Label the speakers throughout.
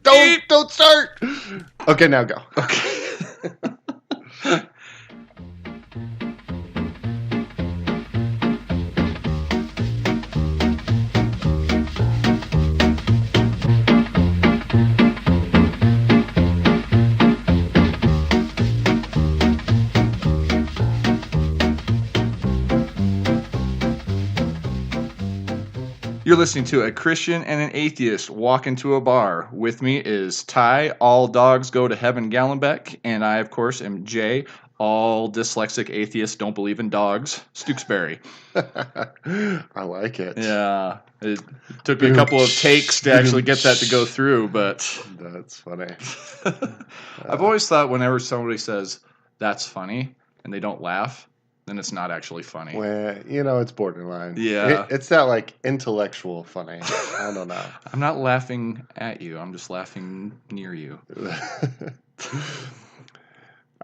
Speaker 1: Don't start. Okay, now go.
Speaker 2: Okay. You're listening to a Christian and an atheist walk into a bar. With me is Ty, all dogs go to heaven Gallenbeck, and I, of course, am Jay, all dyslexic atheists don't believe in dogs, Stooksbury.
Speaker 1: I like it.
Speaker 2: Yeah, it took me a couple of takes to actually get that to go through, but
Speaker 1: That's funny.
Speaker 2: I've always thought whenever somebody says, that's funny, and they don't laugh, then it's not actually funny.
Speaker 1: Well, it's borderline.
Speaker 2: Yeah.
Speaker 1: It's that like intellectual funny. I don't know.
Speaker 2: I'm not laughing at you. I'm just laughing near you.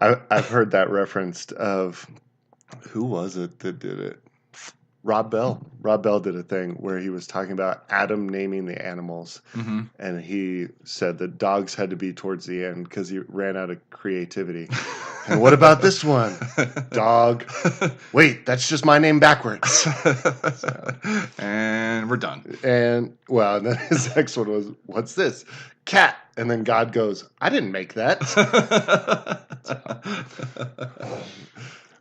Speaker 1: I've heard that referenced of, who was it that did it? Rob Bell. Rob Bell did a thing where he was talking about Adam naming the animals.
Speaker 2: Mm-hmm.
Speaker 1: And he said that dogs had to be towards the end because he ran out of creativity. And what about this one? Dog. Wait, that's just my name backwards. So.
Speaker 2: And we're done.
Speaker 1: And, and then his next one was, what's this? Cat. And then God goes, I didn't make that.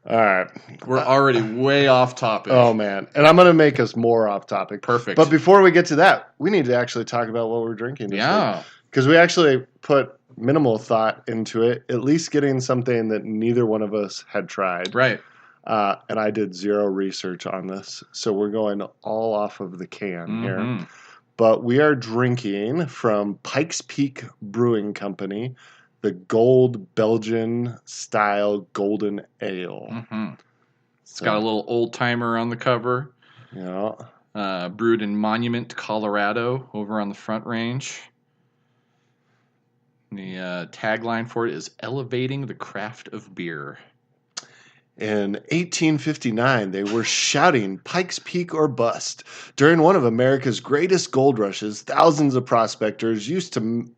Speaker 1: All right.
Speaker 2: We're already way off topic.
Speaker 1: Oh, man. And I'm going to make us more off topic.
Speaker 2: Perfect.
Speaker 1: But before we get to that, we need to actually talk about what we're drinking this week. Because we actually put minimal thought into it, at least getting something that neither one of us had tried.
Speaker 2: Right.
Speaker 1: And I did zero research on this. So we're going all off of the can here. But we are drinking from Pikes Peak Brewing Company, the Gold Belgian style golden ale.
Speaker 2: Mm-hmm. It's got a little old timer on the cover.
Speaker 1: Yeah.
Speaker 2: Brewed in Monument, Colorado, over on the Front Range. The tagline for it is elevating the craft of beer.
Speaker 1: In 1859, they were shouting Pikes Peak or bust. During one of America's greatest gold rushes, thousands of prospectors used to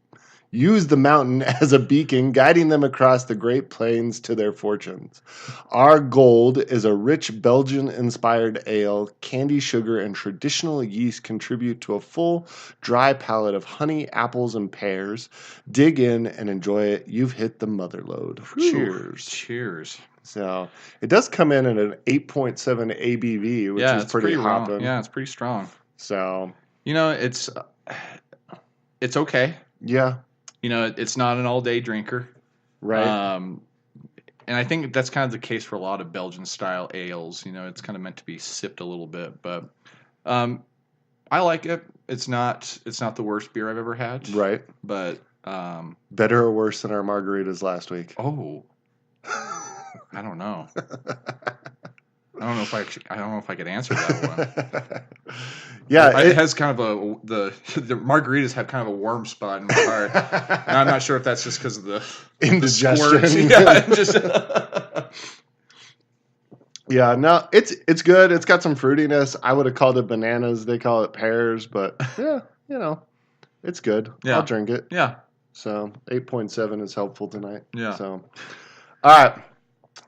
Speaker 1: use the mountain as a beacon, guiding them across the Great Plains to their fortunes. Our Gold is a rich Belgian-inspired ale. Candy, sugar, and traditional yeast contribute to a full, dry palate of honey, apples, and pears. Dig in and enjoy it. You've hit the mother lode. Cheers.
Speaker 2: Cheers.
Speaker 1: So it does come in at an 8.7 ABV, which is pretty hopping.
Speaker 2: Yeah, it's pretty strong.
Speaker 1: So
Speaker 2: it's okay.
Speaker 1: Yeah.
Speaker 2: It's not an all-day drinker.
Speaker 1: Right.
Speaker 2: And I think that's kind of the case for a lot of Belgian-style ales. It's kind of meant to be sipped a little bit, but I like it. It's not the worst beer I've ever had.
Speaker 1: Right.
Speaker 2: But
Speaker 1: better or worse than our margaritas last week?
Speaker 2: Oh, I don't know. I don't know if I could answer that one.
Speaker 1: Yeah,
Speaker 2: it has kind of the margaritas have kind of a warm spot in my heart. And I'm not sure if that's just because of the
Speaker 1: indigestion. Yeah, no, it's good. It's got some fruitiness. I would have called it bananas. They call it pears, but yeah, it's good.
Speaker 2: Yeah.
Speaker 1: I'll drink it.
Speaker 2: Yeah.
Speaker 1: So 8.7 is helpful tonight.
Speaker 2: Yeah.
Speaker 1: So, all right.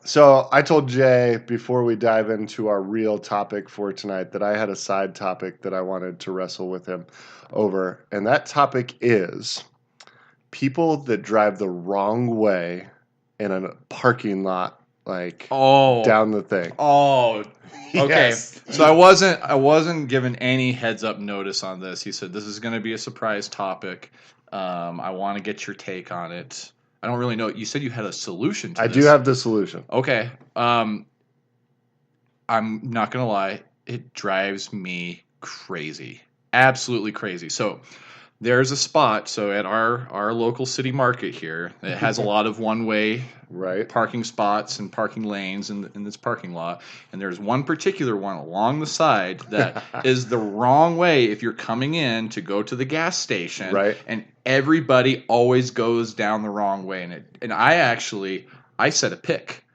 Speaker 1: So I told Jay before we dive into our real topic for tonight that I had a side topic that I wanted to wrestle with him over. And that topic is people that drive the wrong way in a parking lot, down the thing.
Speaker 2: Oh, okay.
Speaker 1: Yes.
Speaker 2: So I wasn't given any heads up notice on this. He said, this is going to be a surprise topic. I want to get your take on it. I don't really know. You said you had a solution to this.
Speaker 1: I do have the solution.
Speaker 2: Okay. I'm not going to lie. It drives me crazy. Absolutely crazy. So there's a spot. So at our local city market here, it has a lot of one-way parking spots and parking lanes in this parking lot. And there's one particular one along the side that is the wrong way if you're coming in to go to the gas station.
Speaker 1: Right.
Speaker 2: And everybody always goes down the wrong way. And I set a pick.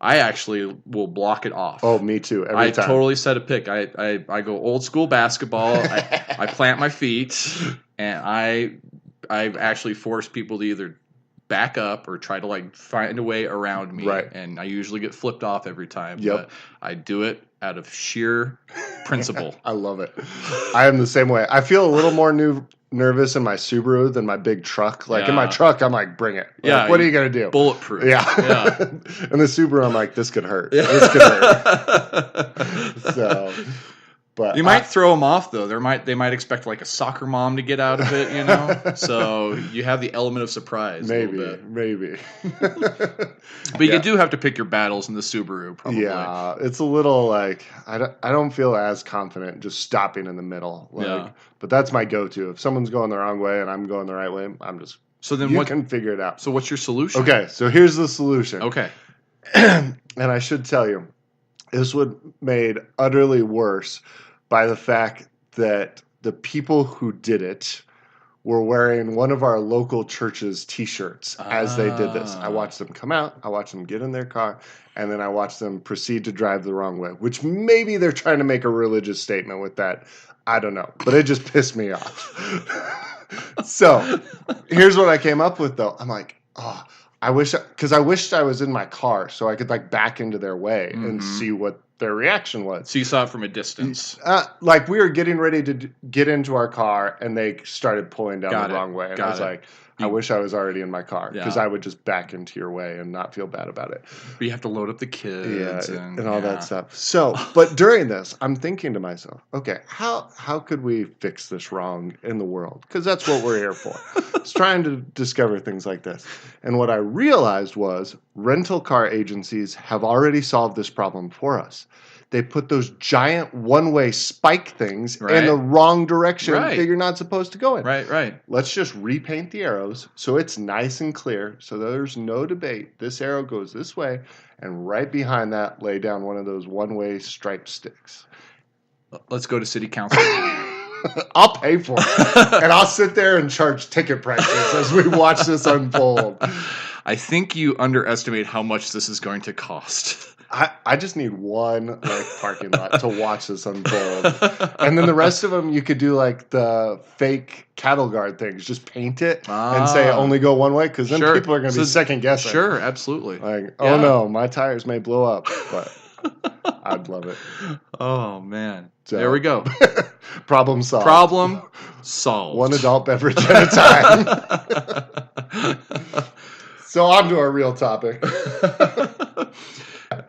Speaker 2: I actually will block it off.
Speaker 1: Oh, me too. Every time.
Speaker 2: I totally set a pick. I go old school basketball. I plant my feet and I've actually forced people to either back up or try to like find a way around me.
Speaker 1: Right.
Speaker 2: And I usually get flipped off every time.
Speaker 1: Yep.
Speaker 2: But I do it out of sheer principle.
Speaker 1: I love it. I am the same way. I feel a little more nervous in my Subaru than my big truck. Like in my truck, I'm like, bring it. Like,
Speaker 2: Yeah,
Speaker 1: what are you going to do?
Speaker 2: Bulletproof.
Speaker 1: Yeah. In the Subaru, I'm like, this could hurt.
Speaker 2: Yeah.
Speaker 1: This could hurt. So, but
Speaker 2: you might throw them off though. They might expect like a soccer mom to get out of it, you know. So you have the element of surprise.
Speaker 1: Maybe.
Speaker 2: But you do have to pick your battles in the Subaru, probably.
Speaker 1: Yeah, it's a little like I don't feel as confident just stopping in the middle. Like, but that's my go-to. If someone's going the wrong way and I'm going the right way, I'm just.
Speaker 2: So then
Speaker 1: you can figure it out.
Speaker 2: So what's your solution?
Speaker 1: Okay, so here's the solution.
Speaker 2: Okay.
Speaker 1: And I should tell you, this would made utterly worse by the fact that the people who did it were wearing one of our local church's T-shirts as they did this. I watched them come out, I watched them get in their car, and then I watched them proceed to drive the wrong way, which maybe they're trying to make a religious statement with that. I don't know, but it just pissed me off. So here's what I came up with, though. I'm like, oh, I wished I was in my car so I could like back into their way and see what their reaction was.
Speaker 2: So you saw it from a distance.
Speaker 1: Like we were getting ready to get into our car and they started pulling down the wrong way. And I was like, I wish I was already in my car because I would just back into your way and not feel bad about it.
Speaker 2: But you have to load up the kids
Speaker 1: and all that stuff. So, but during this, I'm thinking to myself, okay, how could we fix this wrong in the world? Because that's what we're here for. It's trying to discover things like this. And what I realized was rental car agencies have already solved this problem for us. They put those giant one-way spike things in the wrong direction that you're not supposed to go in.
Speaker 2: Right.
Speaker 1: Let's just repaint the arrows so it's nice and clear so there's no debate. This arrow goes this way, and right behind that, lay down one of those one-way striped sticks.
Speaker 2: Let's go to city council.
Speaker 1: I'll pay for it. And I'll sit there and charge ticket prices as we watch this unfold.
Speaker 2: I think you underestimate how much this is going to cost.
Speaker 1: I just need one parking lot to watch this unfold. And then the rest of them, you could do like the fake cattle guard things. Just paint it and say only go one way because then people are going to be second guessing.
Speaker 2: Sure, absolutely.
Speaker 1: Like, oh no, my tires may blow up. But I'd love it.
Speaker 2: Oh, man.
Speaker 1: So,
Speaker 2: there we go.
Speaker 1: Problem solved.
Speaker 2: Problem solved.
Speaker 1: One adult beverage at a time. So on to our real topic.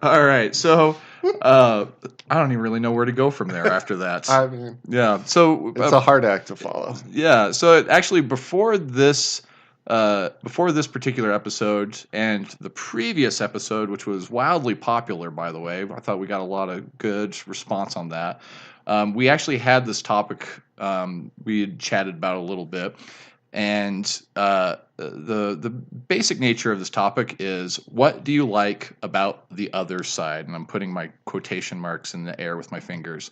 Speaker 2: All right, so I don't even really know where to go from there after that.
Speaker 1: I mean,
Speaker 2: yeah, so
Speaker 1: it's a hard act to follow.
Speaker 2: Yeah, so actually before this particular episode and the previous episode, which was wildly popular, by the way, I thought we got a lot of good response on that. We actually had this topic we had chatted about a little bit. And the basic nature of this topic is, what do you like about the other side? And I'm putting my quotation marks in the air with my fingers.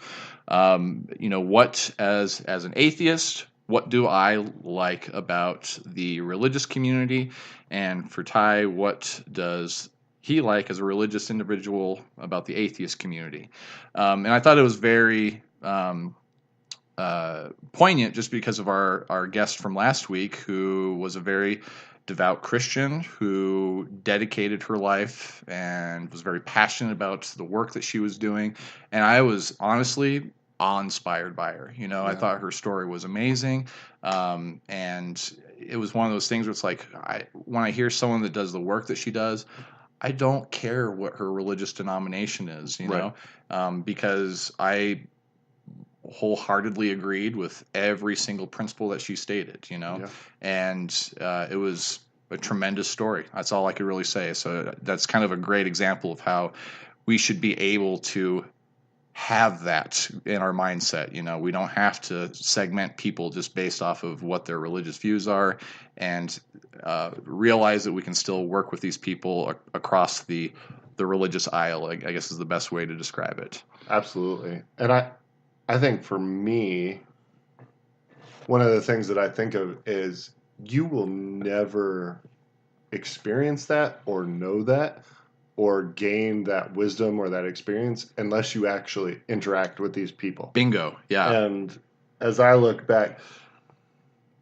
Speaker 2: What as an atheist, what do I like about the religious community? And for Ty, what does he like as a religious individual about the atheist community? And I thought it was very poignant just because of our guest from last week, who was a very devout Christian who dedicated her life and was very passionate about the work that she was doing. And I was honestly awe-inspired by her. I thought her story was amazing. And it was one of those things where it's like, when I hear someone that does the work that she does, I don't care what her religious denomination is, because I wholeheartedly agreed with every single principle that she stated, and it was a tremendous story. That's all I could really say. So that's kind of a great example of how we should be able to have that in our mindset. We don't have to segment people just based off of what their religious views are, and realize that we can still work with these people across the religious aisle, I guess is the best way to describe it.
Speaker 1: Absolutely. And I think for me, one of the things that I think of is you will never experience that or know that or gain that wisdom or that experience unless you actually interact with these people.
Speaker 2: Bingo. Yeah.
Speaker 1: And as I look back,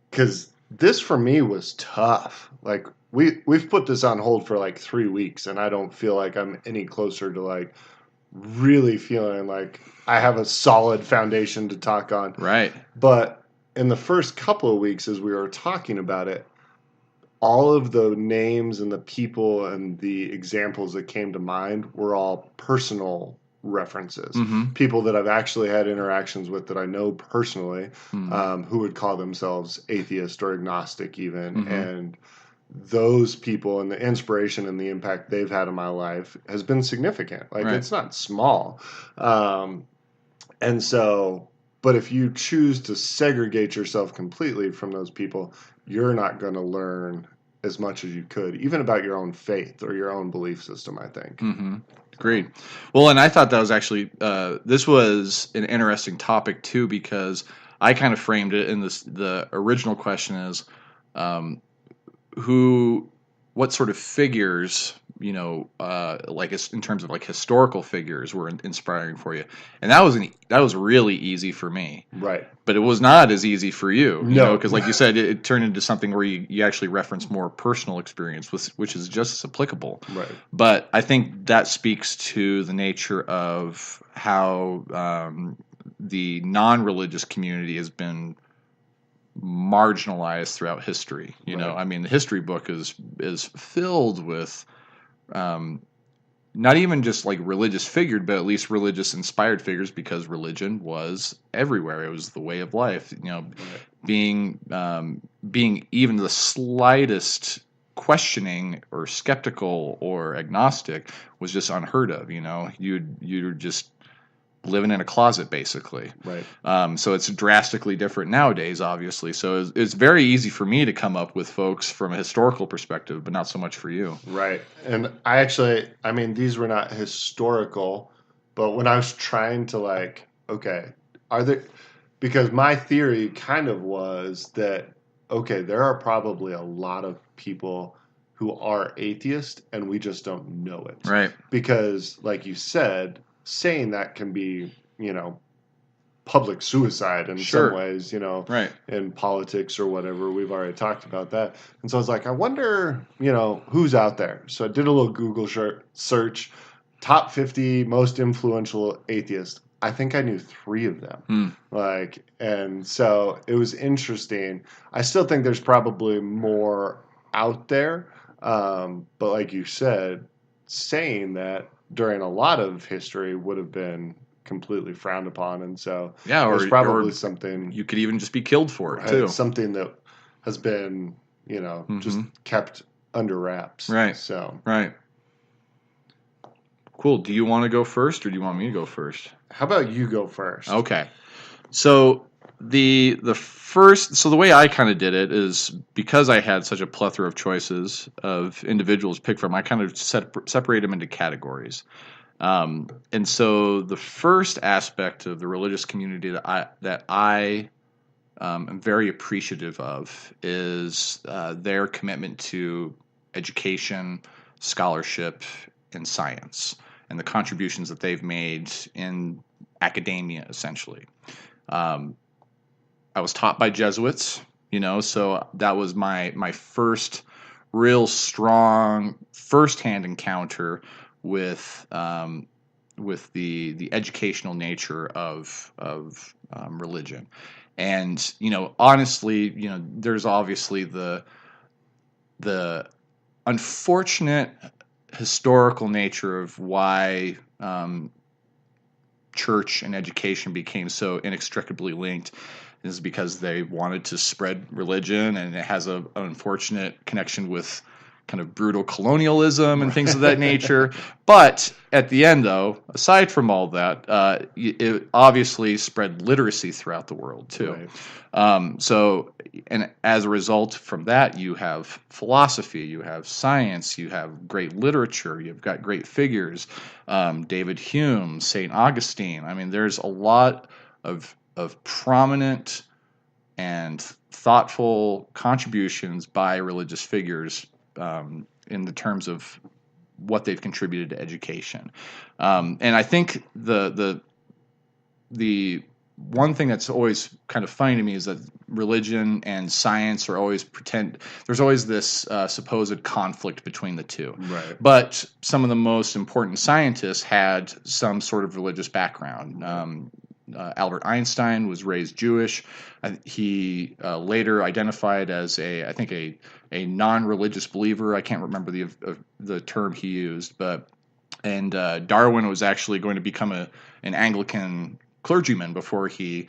Speaker 1: because this for me was tough. Like we've put this on hold for like 3 weeks, and I don't feel like I'm any closer to like really feeling like I have a solid foundation to talk on.
Speaker 2: Right.
Speaker 1: But in the first couple of weeks, as we were talking about it, all of the names and the people and the examples that came to mind were all personal references.
Speaker 2: Mm-hmm.
Speaker 1: People that I've actually had interactions with that I know personally,
Speaker 2: Mm-hmm.
Speaker 1: who would call themselves atheist or agnostic even.
Speaker 2: Mm-hmm.
Speaker 1: And those people and the inspiration and the impact they've had in my life has been significant. Like,
Speaker 2: Right.
Speaker 1: it's not small. And so, but if you choose to segregate yourself completely from those people, you're not going to learn as much as you could, even about your own faith or your own belief system, I think.
Speaker 2: Mm-hmm. Great. Well, and I thought that was actually, this was an interesting topic too, because I kind of framed it in this, the original question is, what sort of figures, like in terms of like historical figures were inspiring for you. And that was really easy for me.
Speaker 1: Right.
Speaker 2: But it was not as easy for you,
Speaker 1: No.
Speaker 2: because like you said, it turned into something where you actually reference more personal experience, which is just as applicable.
Speaker 1: Right.
Speaker 2: But I think that speaks to the nature of how the non-religious community has been marginalized throughout history. I mean, the history book is filled with not even just like religious figured, but at least religious inspired figures, because religion was everywhere. It was the way of life.
Speaker 1: Right.
Speaker 2: Being even the slightest questioning or skeptical or agnostic was just unheard of. You're just living in a closet, basically.
Speaker 1: Right.
Speaker 2: So it's drastically different nowadays, obviously. So it's very easy for me to come up with folks from a historical perspective, but not so much for you.
Speaker 1: Right. And I mean, these were not historical, but when I was trying to like, okay, because my theory kind of was that, okay, there are probably a lot of people who are atheist and we just don't know it.
Speaker 2: Right.
Speaker 1: Because, like you said, saying that can be, public suicide in
Speaker 2: Sure.
Speaker 1: some ways,
Speaker 2: Right.
Speaker 1: in politics or whatever. We've already talked about that. And so I was like, I wonder, who's out there. So I did a little Google search, top 50 most influential atheists. I think I knew 3 of them. And so it was interesting. I still think there's probably more out there. But like you said, saying that during a lot of history would have been completely frowned upon, and so
Speaker 2: or
Speaker 1: there's probably something
Speaker 2: you could even just be killed for it
Speaker 1: right,
Speaker 2: too.
Speaker 1: something that has been just kept under wraps.
Speaker 2: Right.
Speaker 1: So
Speaker 2: right. Cool. Do you want to go first, or do you want me to go first?
Speaker 1: How about you go first?
Speaker 2: Okay. So the way I kind of did it is, because I had such a plethora of choices of individuals to pick from, I kind of separate them into categories. And so the first aspect of the religious community that I am very appreciative of is their commitment to education, scholarship, and science, and the contributions that they've made in academia, essentially. I was taught by Jesuits, so that was my first real strong firsthand encounter with the educational nature of religion. And honestly, there's obviously the unfortunate historical nature of why church and education became so inextricably linked, is because they wanted to spread religion, and it has an unfortunate connection with kind of brutal colonialism and things of that nature. But at the end, though, aside from all that, it obviously spread literacy throughout the world too. Right. So, and as a result from that, you have philosophy, you have science, you have great literature, you've got great figures, David Hume, St. Augustine. I mean, there's a lot of prominent and thoughtful contributions by religious figures in the terms of what they've contributed to education. And I think the one thing that's always kind of funny to me is that religion and science are always there's always this supposed conflict between the two.
Speaker 1: Right.
Speaker 2: But some of the most important scientists had some sort of religious background. Albert Einstein was raised Jewish. He later identified as I think a non-religious believer. I can't remember the term he used, and Darwin was actually going to become an Anglican clergyman before he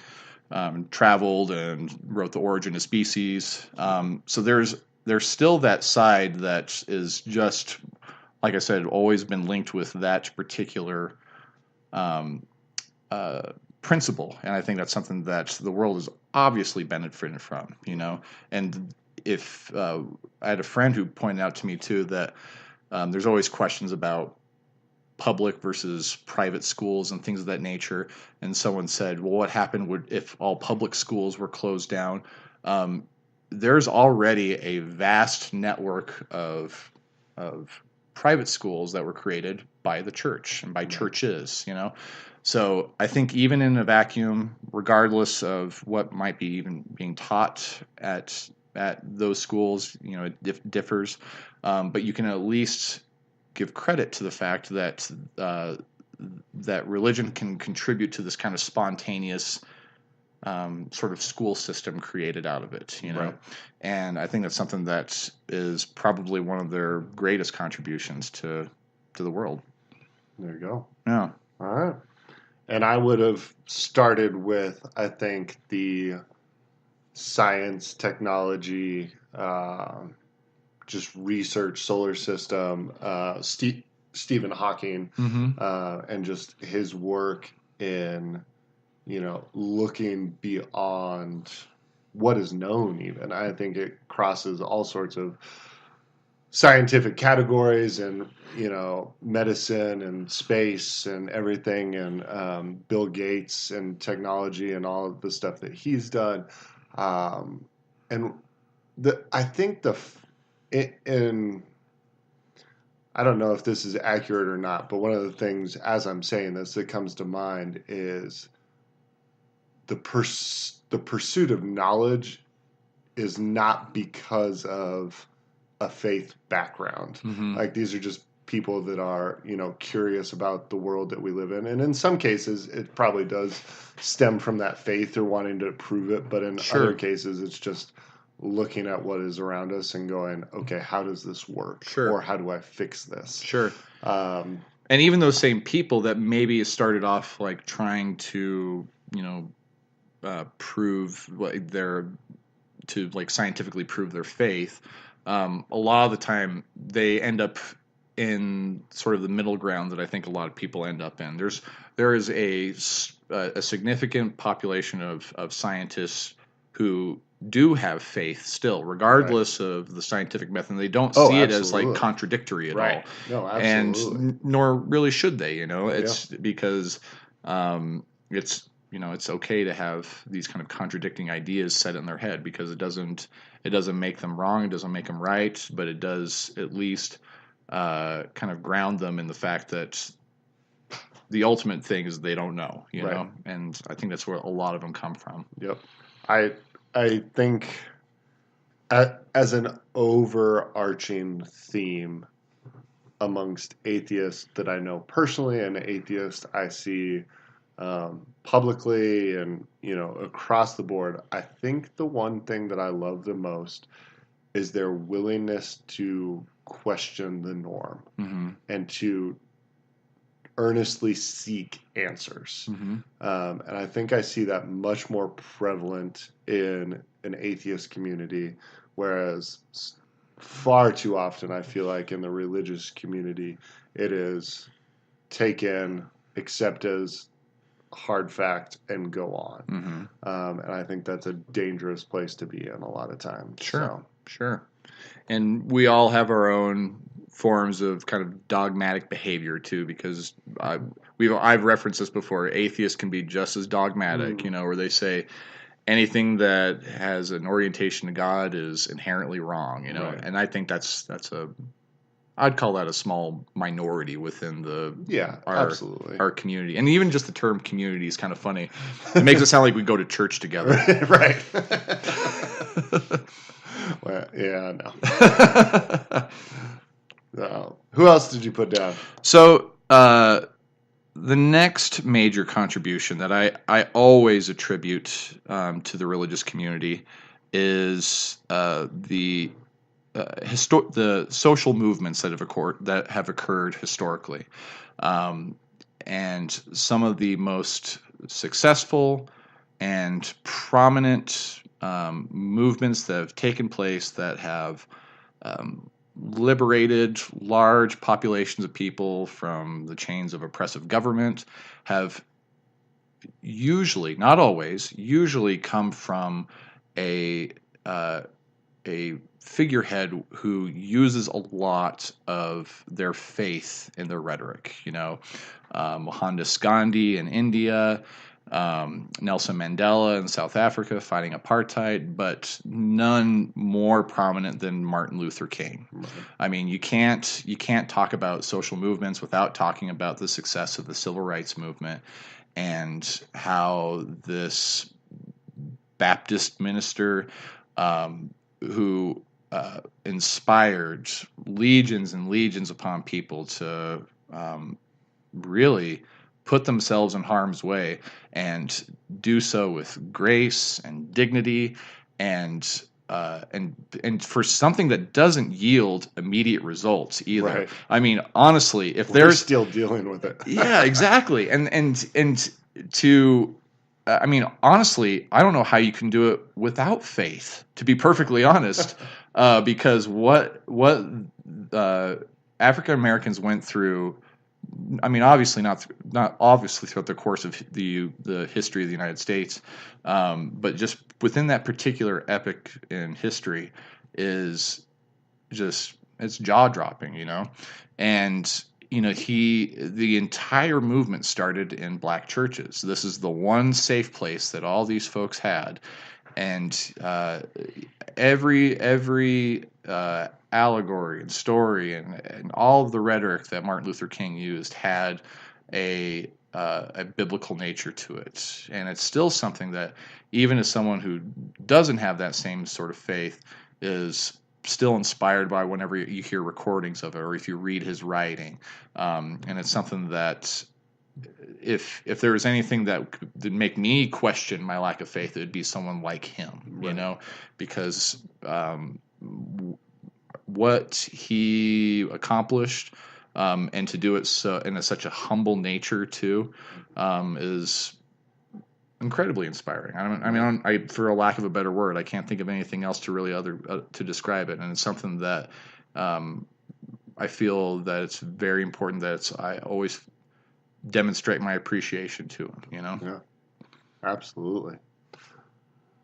Speaker 2: traveled and wrote The Origin of Species. So there's still that side that is just, like I said, always been linked with that particular principle, and I think that's something that the world has obviously benefited from, And if I had a friend who pointed out to me too that there's always questions about public versus private schools and things of that nature, and someone said, well, what happened if all public schools were closed down? There's already a vast network of private schools that were created by the church and by churches, So I think even in a vacuum, regardless of what might be even being taught at those schools, it differs. But you can at least give credit to the fact that that religion can contribute to this kind of spontaneous sort of school system created out of it,
Speaker 1: Right.
Speaker 2: And I think that's something that is probably one of their greatest contributions to the world.
Speaker 1: There you go.
Speaker 2: Yeah.
Speaker 1: All right. And I would have started with, I think, the science, technology, just research, solar system, Stephen Hawking, and just his work in, looking beyond what is known even. I think it crosses all sorts of scientific categories and, medicine and space and everything, and Bill Gates and technology and all of the stuff that he's done. And I think in I don't know if this is accurate or not, but one of the things as I'm saying this that comes to mind is the pursuit of knowledge is not because of a faith background. Like these are just people that are, curious about the world that we live in. And in some cases, it probably does stem from that faith or wanting to prove it. But in other cases, it's just looking at what is around us and going, okay, how does this work?
Speaker 2: Sure.
Speaker 1: Or how do I fix this?
Speaker 2: Sure. And even those same people that maybe started off like trying to, prove scientifically prove their faith, a lot of the time they end up in sort of the middle ground that I think a lot of people end up in. There is a significant population of scientists who do have faith still, regardless of the scientific method. They don't see it as like contradictory at all.
Speaker 1: No, absolutely.
Speaker 2: And nor really should they. It's because it's it's okay to have these kind of contradicting ideas set in their head because it doesn't make them wrong, it doesn't make them right, but it does at least kind of ground them in the fact that the ultimate thing is they don't know, know, and I think that's where a lot of them come from.
Speaker 1: Yep. I think as an overarching theme amongst atheists that I know personally and atheists I see publicly and, across the board, I think the one thing that I love the most is their willingness to question the norm and to earnestly seek answers. And I think I see that much more prevalent in an atheist community, whereas far too often I feel like in the religious community it is take in, accept as hard fact, and go on. And I think that's a dangerous place to be in a lot of times.
Speaker 2: Sure. And we all have our own forms of kind of dogmatic behavior too, because I've referenced this before. Atheists can be just as dogmatic, where they say anything that has an orientation to God is inherently wrong, And I think that's a I'd call that a small minority within
Speaker 1: absolutely.
Speaker 2: our community. And even just the term community is kind of funny. It makes it sound like we go to church together.
Speaker 1: Right. Well, yeah, no. Who else did you put down?
Speaker 2: So the next major contribution that I always attribute to the religious community is the social movements that have occurred historically, and some of the most successful and prominent movements that have taken place that have liberated large populations of people from the chains of oppressive government have usually, not always, usually come from a figurehead who uses a lot of their faith in their rhetoric. Mohandas Gandhi in India, Nelson Mandela in South Africa fighting apartheid, but none more prominent than Martin Luther King. Right. I mean, you can't talk about social movements without talking about the success of the civil rights movement and how this Baptist minister who inspired legions and legions upon people to really put themselves in harm's way and do so with grace and dignity and for something that doesn't yield immediate results either. Right. I mean, honestly, if
Speaker 1: they're still dealing with it.
Speaker 2: Yeah, exactly. I mean, honestly, I don't know how you can do it without faith, to be perfectly honest, because what African Americans went through, I mean, obviously not obviously throughout the course of the history of the United States, but just within that particular epoch in history is just, it's jaw-dropping, and the entire movement started in black churches. This is the one safe place that all these folks had, and every allegory and story and all of the rhetoric that Martin Luther King used had a biblical nature to it, and it's still something that even as someone who doesn't have that same sort of faith is still inspired by whenever you hear recordings of it or if you read his writing, and it's something that if there was anything that would make me question my lack of faith, it would be someone like him. Right. Because what he accomplished, and to do it so in such a humble nature too, is incredibly inspiring. I mean, for a lack of a better word, I can't think of anything else to really to describe it. And it's something that I feel that it's very important that I always demonstrate my appreciation to him.
Speaker 1: Yeah, absolutely.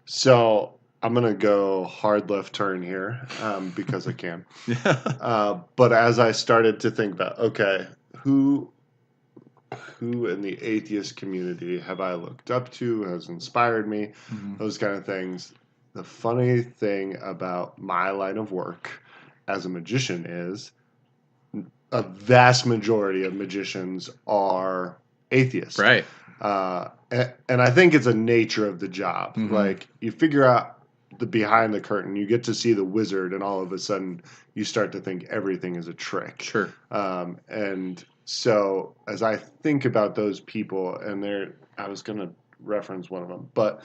Speaker 1: So I'm gonna go hard left turn here because I can. Yeah. But as I started to think about, okay, who in the atheist community have I looked up to, has inspired me, those kind of things. The funny thing about my line of work as a magician is a vast majority of magicians are atheists.
Speaker 2: Right.
Speaker 1: And I think it's a nature of the job. Mm-hmm. Like, you figure out the behind the curtain, you get to see the wizard, and all of a sudden you start to think everything is a trick.
Speaker 2: Sure.
Speaker 1: And so as I think about those people, and I was going to reference one of them, but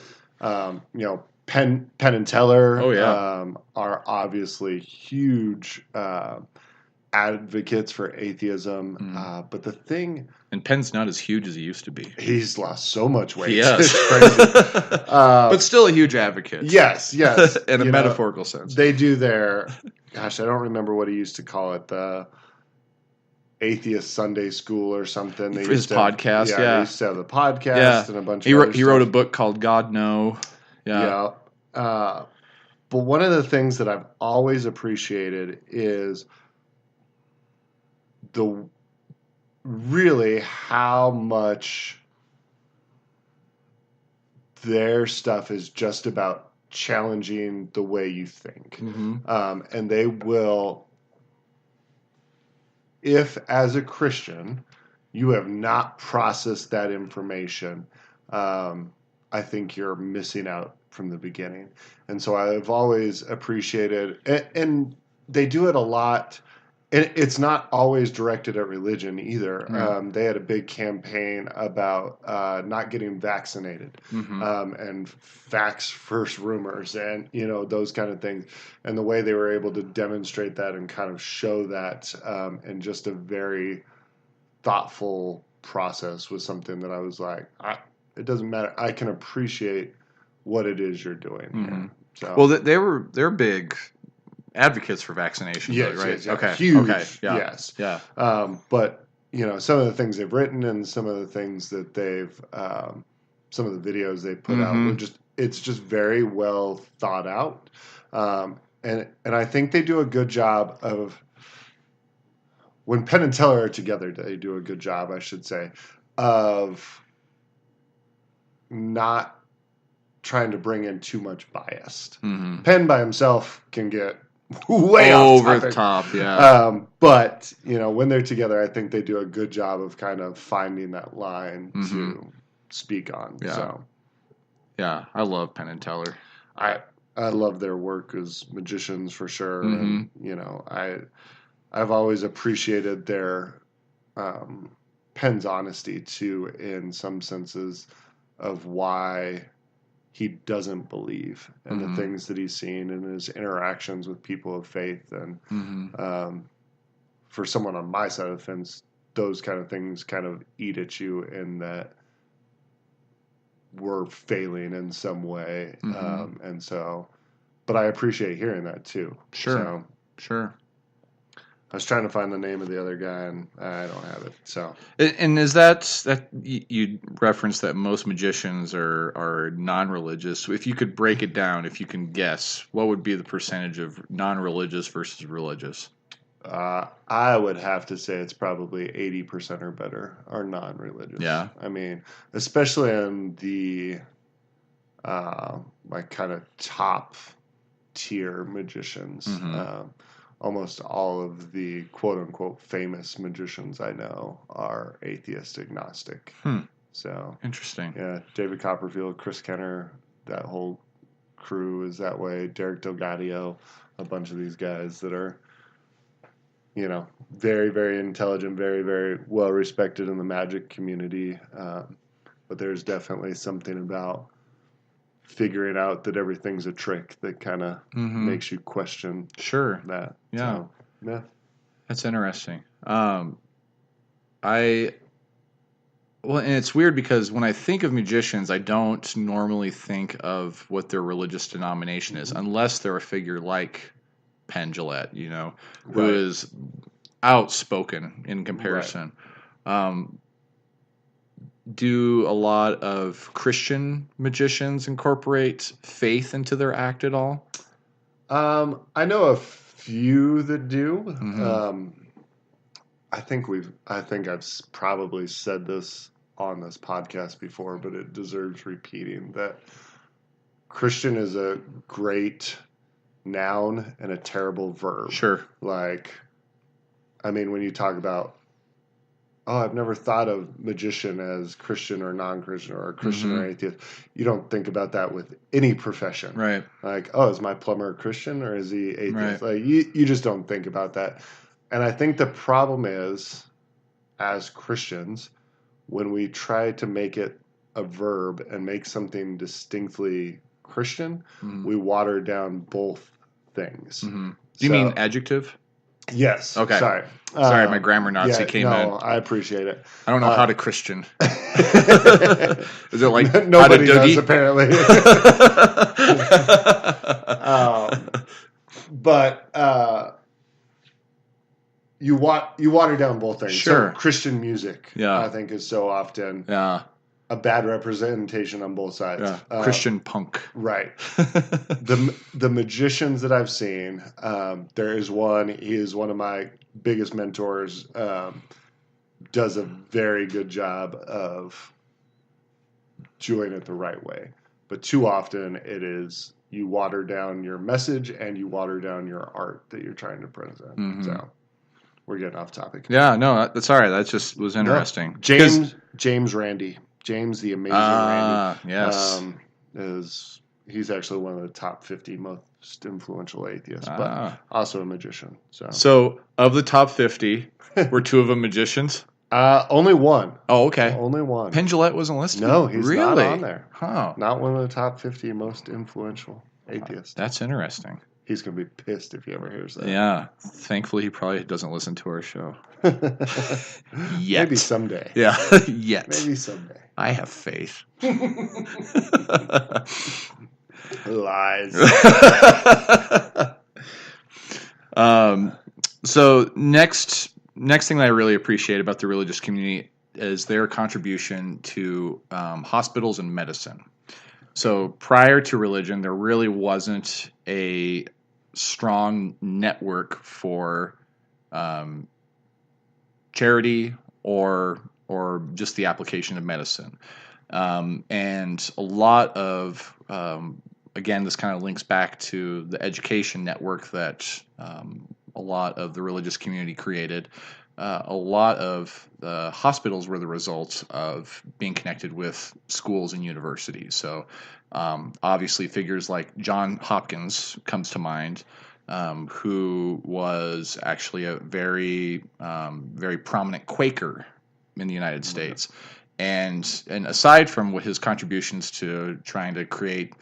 Speaker 1: Penn and Teller, are obviously huge advocates for atheism. But the thing,
Speaker 2: and Penn's not as huge as he used to be.
Speaker 1: He's lost so much weight.
Speaker 2: Yes. It's crazy. But still a huge advocate.
Speaker 1: Yes.
Speaker 2: In a metaphorical sense.
Speaker 1: They do their, gosh, I don't remember what he used to call it, the Atheist Sunday School or something.
Speaker 2: His podcast,
Speaker 1: yeah. They used to have the podcast and a bunch of other
Speaker 2: He wrote a book called God No.
Speaker 1: Yeah. But one of the things that I've always appreciated is really how much their stuff is just about challenging the way you think. Mm-hmm. And they will if as a Christian you have not processed that information, I think you're missing out from the beginning. And so I've always appreciated, and they do it a lot. And it's not always directed at religion either.
Speaker 2: Right.
Speaker 1: They had a big campaign about not getting vaccinated, and facts first rumors, and those kind of things. And the way they were able to demonstrate that and kind of show that in just a very thoughtful process was something that I was like, it doesn't matter. I can appreciate what it is you're doing here. So,
Speaker 2: Well, they're big advocates for vaccination,
Speaker 1: yes,
Speaker 2: right?
Speaker 1: yes, yeah.
Speaker 2: Okay.
Speaker 1: Huge,
Speaker 2: Okay. Yeah.
Speaker 1: yes.
Speaker 2: Yeah.
Speaker 1: But some of the things they've written and some of the things that some of the videos they put out were it's just very well thought out, and I think they do a good job of, when Penn and Teller are together, they do a good job, I should say, of not trying to bring in too much bias. Penn by himself can get way
Speaker 2: over
Speaker 1: the
Speaker 2: top, yeah.
Speaker 1: But when they're together, I think they do a good job of kind of finding that line to speak on.
Speaker 2: Yeah.
Speaker 1: So,
Speaker 2: yeah, I love Penn and Teller.
Speaker 1: I love their work as magicians for sure, and I've always appreciated their Penn's honesty too, in some senses, of why he doesn't believe in the things that he's seen in his interactions with people of faith. And for someone on my side of the fence, those kind of things kind of eat at you in that we're failing in some way. And so, but I appreciate hearing that too.
Speaker 2: Sure.
Speaker 1: I was trying to find the name of the other guy, and I don't have it. So,
Speaker 2: and is that you referenced that most magicians are non-religious? If you could break it down, if you can guess, what would be the percentage of non-religious versus religious?
Speaker 1: I would have to say it's probably 80% or better are non-religious.
Speaker 2: Yeah.
Speaker 1: I mean, especially in the like kind of top tier magicians. Almost all of the quote-unquote famous magicians I know are atheist agnostic. So
Speaker 2: interesting.
Speaker 1: Yeah, David Copperfield, Chris Kenner, that whole crew is that way. Derek Delgadio, a bunch of these guys that are, very, very intelligent, very, very well respected in the magic community. But there's definitely something about figuring out that everything's a trick that kind of makes you question that.
Speaker 2: Yeah.
Speaker 1: So, yeah.
Speaker 2: That's interesting. And it's weird because when I think of magicians, I don't normally think of what their religious denomination is, unless they're a figure like Penn Jillette, who is outspoken in comparison. Do a lot of Christian magicians incorporate faith into their act at all?
Speaker 1: I know a few that do. I think I've probably said this on this podcast before, but it deserves repeating, that Christian is a great noun and a terrible verb.
Speaker 2: Sure.
Speaker 1: Like, I mean, when you talk about, I've never thought of magician as Christian or non-Christian or Christian or atheist. You don't think about that with any profession.
Speaker 2: Right.
Speaker 1: Like, is my plumber Christian or is he atheist?
Speaker 2: Right.
Speaker 1: Like, you just don't think about that. And I think the problem is, as Christians, when we try to make it a verb and make something distinctly Christian, we water down both things.
Speaker 2: Do you mean adjective?
Speaker 1: Yes.
Speaker 2: Okay.
Speaker 1: Sorry,
Speaker 2: my grammar Nazi came in.
Speaker 1: No, I appreciate it.
Speaker 2: I don't know how to Christian. Is it like
Speaker 1: nobody does apparently? But you water down both things.
Speaker 2: Sure.
Speaker 1: So Christian music, I think, is so often a bad representation on both sides.
Speaker 2: Yeah. Christian punk.
Speaker 1: Right. The magicians that I've seen, there is one. He is one of my biggest mentors. Does a very good job of doing it the right way. But too often it is you water down your message and you water down your art that you're trying to present. So. we're getting off topic.
Speaker 2: Yeah, no, that's all right. That just was interesting.
Speaker 1: No, James Randi. James the Amazing Randi.
Speaker 2: Yes.
Speaker 1: He's actually one of the top 50 most influential atheists, but also a magician.
Speaker 2: So of the top 50, were 2 of them magicians?
Speaker 1: Only one.
Speaker 2: Oh, okay.
Speaker 1: Only one.
Speaker 2: Penn Jillette wasn't listed?
Speaker 1: No, he's
Speaker 2: really?
Speaker 1: not on there.
Speaker 2: Huh.
Speaker 1: Not one of the top 50 most influential atheists.
Speaker 2: That's interesting.
Speaker 1: He's going to be pissed if he ever hears that.
Speaker 2: Yeah. Thankfully, he probably doesn't listen to our show.
Speaker 1: Yet. Maybe someday.
Speaker 2: Yeah, yet.
Speaker 1: Maybe someday.
Speaker 2: I have faith.
Speaker 1: Lies.
Speaker 2: So next thing that I really appreciate about the religious community is their contribution to hospitals and medicine. So prior to religion, there really wasn't a strong network for charity or just the application of medicine. And a lot of, again, this kind of links back to the education network that a lot of the religious community created. A lot of the hospitals were the result of being connected with schools and universities. So obviously figures like John Hopkins comes to mind, who was actually a very, very prominent Quaker in the United States. And aside from his contributions to trying to create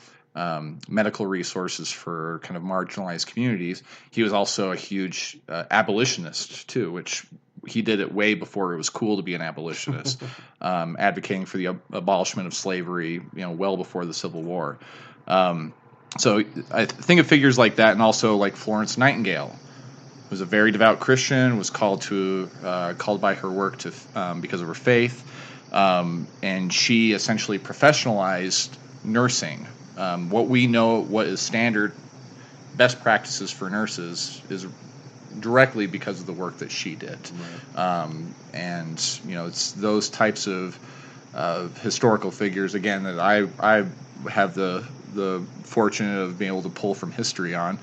Speaker 2: medical resources for kind of marginalized communities, he was also a huge abolitionist too, which he did it way before it was cool to be an abolitionist, advocating for the abolishment of slavery, well before the Civil War. So I think of figures like that, and also like Florence Nightingale was a very devout Christian, was called by her work to because of her faith, and she essentially professionalized nursing. What we know, what is standard best practices for nurses, is directly because of the work that she did. Right. And it's those types of historical figures, again, that I have the fortune of being able to pull from history on,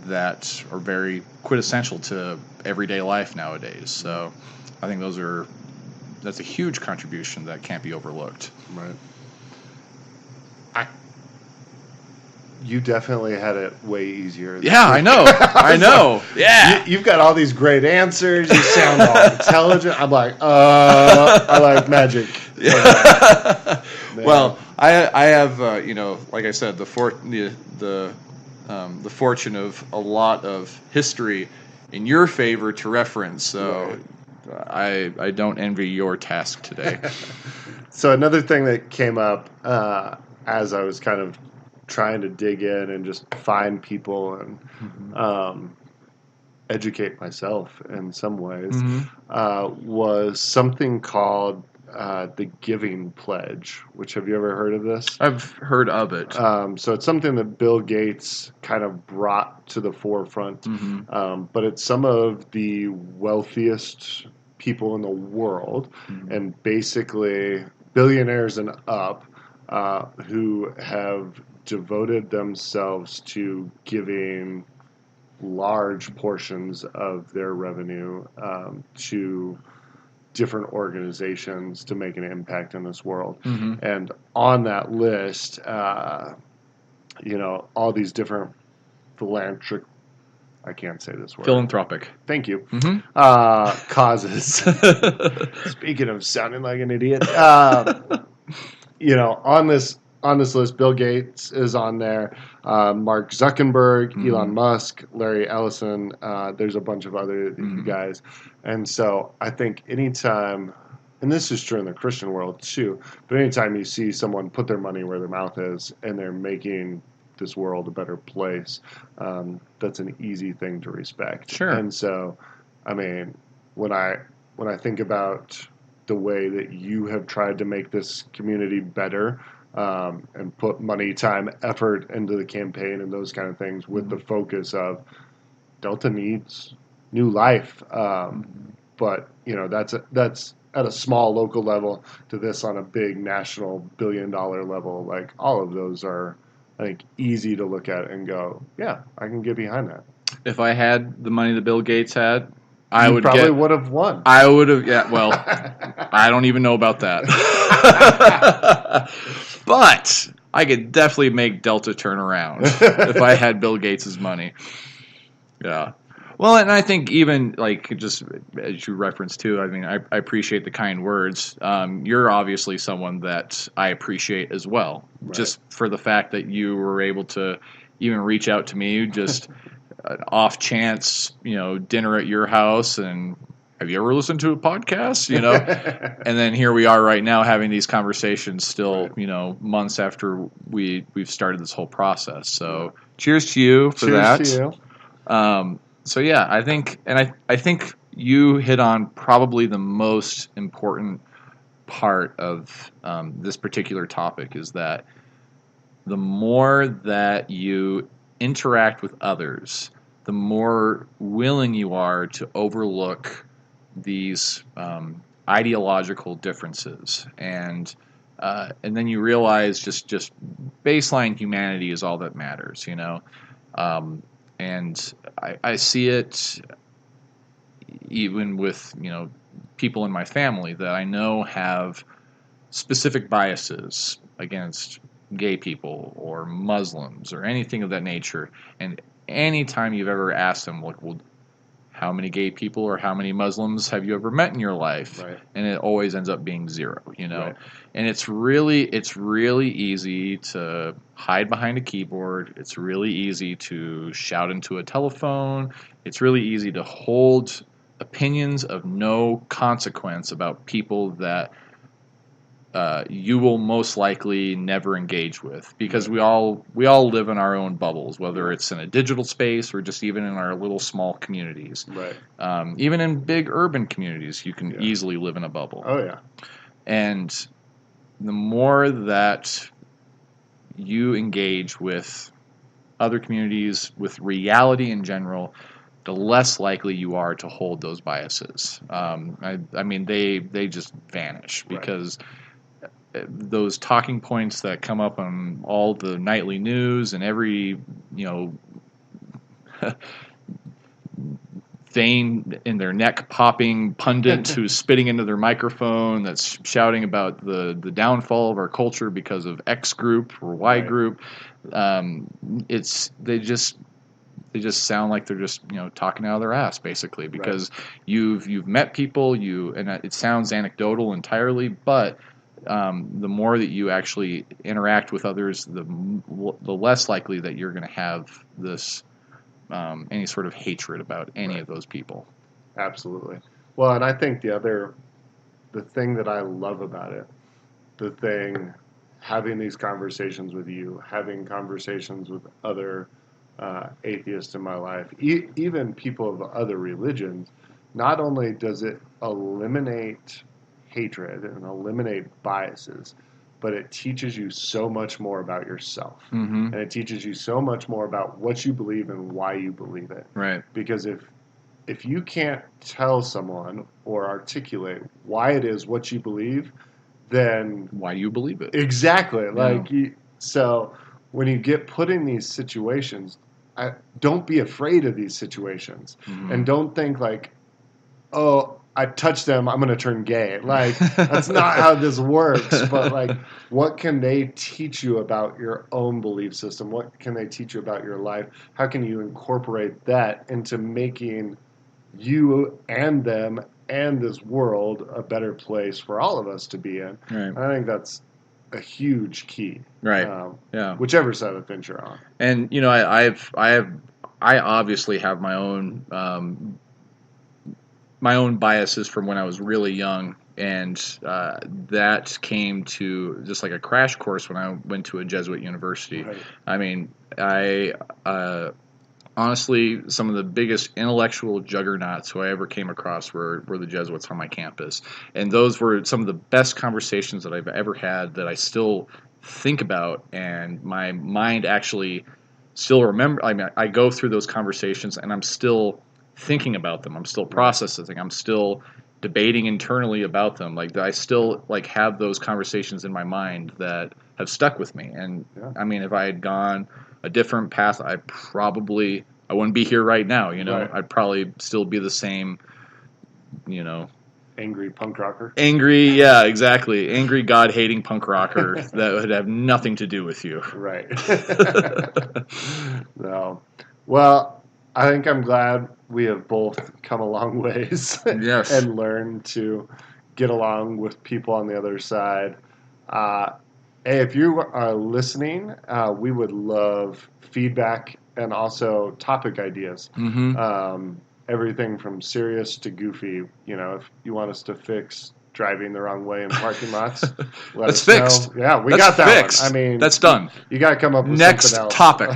Speaker 2: that are very quintessential to everyday life nowadays. So I think that's a huge contribution that can't be overlooked.
Speaker 1: Right. You definitely had it way easier.
Speaker 2: Yeah, I know. I know. Yeah.
Speaker 1: You've got all these great answers. You sound all intelligent. I'm like, I like magic.
Speaker 2: Yeah. Well, I have, like I said, the fortune of a lot of history in your favor to reference. So right. I don't envy your task today.
Speaker 1: So another thing that came up as I was kind of trying to dig in and just find people and educate myself in some ways, was something called the Giving Pledge, which, have you ever heard of this?
Speaker 2: I've heard of it.
Speaker 1: So it's something that Bill Gates kind of brought to the forefront, but it's some of the wealthiest people in the world, and basically billionaires and up, who have devoted themselves to giving large portions of their revenue to different organizations to make an impact in this world. And on that list, all these different I can't say this word.
Speaker 2: Philanthropic.
Speaker 1: Thank you. Causes. Speaking of sounding like an idiot, on this list, Bill Gates is on there, Mark Zuckerberg, Elon Musk, Larry Ellison. There's a bunch of other guys. And so I think anytime, and this is true in the Christian world too, but anytime you see someone put their money where their mouth is and they're making this world a better place, that's an easy thing to respect.
Speaker 2: Sure.
Speaker 1: And so, I mean, when I think about the way that you have tried to make this community better, and put money, time, effort into the campaign and those kind of things with the focus of Delta needs new life. But, that's at a small local level to this on a big national billion-dollar level. Like, all of those are, I think, easy to look at and go, yeah, I can get behind that.
Speaker 2: If I had the money that Bill Gates had,
Speaker 1: You probably would have won.
Speaker 2: I would have. Yeah. Well, I don't even know about that. But I could definitely make Delta turn around if I had Bill Gates' money. Yeah. Well, and I think even like just as you referenced too, I mean, I appreciate the kind words. You're obviously someone that I appreciate as well,
Speaker 1: Right.
Speaker 2: just for the fact that you were able to even reach out to me, just an off chance, dinner at your house, and have you ever listened to a podcast? And then here we are right now having these conversations still,
Speaker 1: Right.
Speaker 2: Months after we've started this whole process. So cheers to you for
Speaker 1: Cheers
Speaker 2: that.
Speaker 1: to you.
Speaker 2: So yeah, I think you hit on probably the most important part of this particular topic is that the more that you interact with others, the more willing you are to overlook these ideological differences, and then you realize just baseline humanity is all that matters, and I see it even with people in my family that I know have specific biases against gay people or Muslims or anything of that nature. And anytime you've ever asked them, like, well, how many gay people or how many Muslims have you ever met in your life?
Speaker 1: Right.
Speaker 2: And it always ends up being zero,
Speaker 1: Right.
Speaker 2: And it's really easy to hide behind a keyboard. It's really easy to shout into a telephone. It's really easy to hold opinions of no consequence about people that you will most likely never engage with, because we all live in our own bubbles, whether it's in a digital space or just even in our little small communities.
Speaker 1: Right.
Speaker 2: Even in big urban communities, you can easily live in a bubble.
Speaker 1: Oh yeah.
Speaker 2: And the more that you engage with other communities, with reality in general, the less likely you are to hold those biases. I mean, they just vanish, because those talking points that come up on all the nightly news and every vein in their neck popping pundit who's spitting into their microphone that's shouting about the downfall of our culture because of X group or Y
Speaker 1: Right.
Speaker 2: group, they just sound like they're just talking out of their ass, basically, because you've met people, and it sounds anecdotal entirely, but the more that you actually interact with others, the less likely that you're going to have this any sort of hatred about any of those people.
Speaker 1: Absolutely. Well, and I think the thing that I love about it, having these conversations with you, having conversations with other atheists in my life, even people of other religions, not only does it eliminate hatred and eliminate biases, but it teaches you so much more about yourself.
Speaker 2: Mm-hmm.
Speaker 1: And it teaches you so much more about what you believe and why you believe it.
Speaker 2: Right.
Speaker 1: Because if you can't tell someone or articulate why it is what you believe, then
Speaker 2: why do you believe it?
Speaker 1: Exactly. So when you get put in these situations, don't be afraid of these situations.
Speaker 2: Mm-hmm.
Speaker 1: And don't think like, oh, I touched them, I'm going to turn gay. Like, that's not how this works. But, like, what can they teach you about your own belief system? What can they teach you about your life? How can you incorporate that into making you and them and this world a better place for all of us to be in?
Speaker 2: Right.
Speaker 1: And I think that's a huge key.
Speaker 2: Right. Yeah.
Speaker 1: Whichever side of the fence you're on.
Speaker 2: And, I obviously have my own biases from when I was really young, and that came to just like a crash course when I went to a Jesuit university.
Speaker 1: Right.
Speaker 2: I mean, honestly, some of the biggest intellectual juggernauts who I ever came across were the Jesuits on my campus, and those were some of the best conversations that I've ever had that I still think about, and my mind actually still remember. I mean, I go through those conversations, and I'm still thinking about them. I'm still processing. I'm still debating internally about them. Like, I still have those conversations in my mind that have stuck with me. And I mean, if I had gone a different path, I wouldn't be here right now.
Speaker 1: Right.
Speaker 2: I'd probably still be the same
Speaker 1: Angry punk rocker.
Speaker 2: Yeah, exactly. Angry, God-hating punk rocker that would have nothing to do with you.
Speaker 1: Right. No. Well, I think I'm glad we have both come a long ways
Speaker 2: Yes.
Speaker 1: and learned to get along with people on the other side. Hey, if you are listening, we would love feedback and also topic ideas.
Speaker 2: Mm-hmm.
Speaker 1: Everything from serious to goofy. If you want us to fix driving the wrong way in parking lots, let
Speaker 2: That's
Speaker 1: us
Speaker 2: fixed.
Speaker 1: know. Yeah, we
Speaker 2: That's
Speaker 1: got that
Speaker 2: fixed.
Speaker 1: one. I mean,
Speaker 2: that's done.
Speaker 1: You got to come up with
Speaker 2: Next
Speaker 1: something else.
Speaker 2: topic.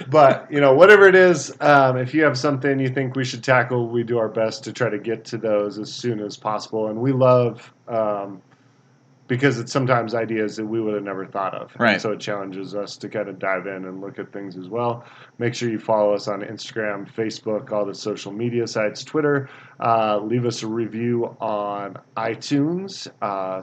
Speaker 1: But, whatever it is, if you have something you think we should tackle, we do our best to try to get to those as soon as possible. And we love, because it's sometimes ideas that we would have never thought of.
Speaker 2: Right.
Speaker 1: And so it challenges us to kind of dive in and look at things as well. Make sure you follow us on Instagram, Facebook, all the social media sites, Twitter. Leave us a review on iTunes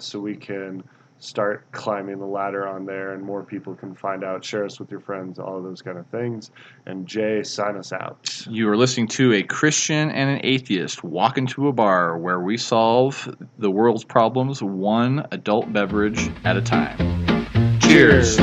Speaker 1: so we can start climbing the ladder on there and more people can find out. Share us with your friends, all of those kind of things. And Jay, sign us out.
Speaker 2: You are listening to a Christian and an atheist walk into a bar where we solve the world's problems one adult beverage at a time. Cheers.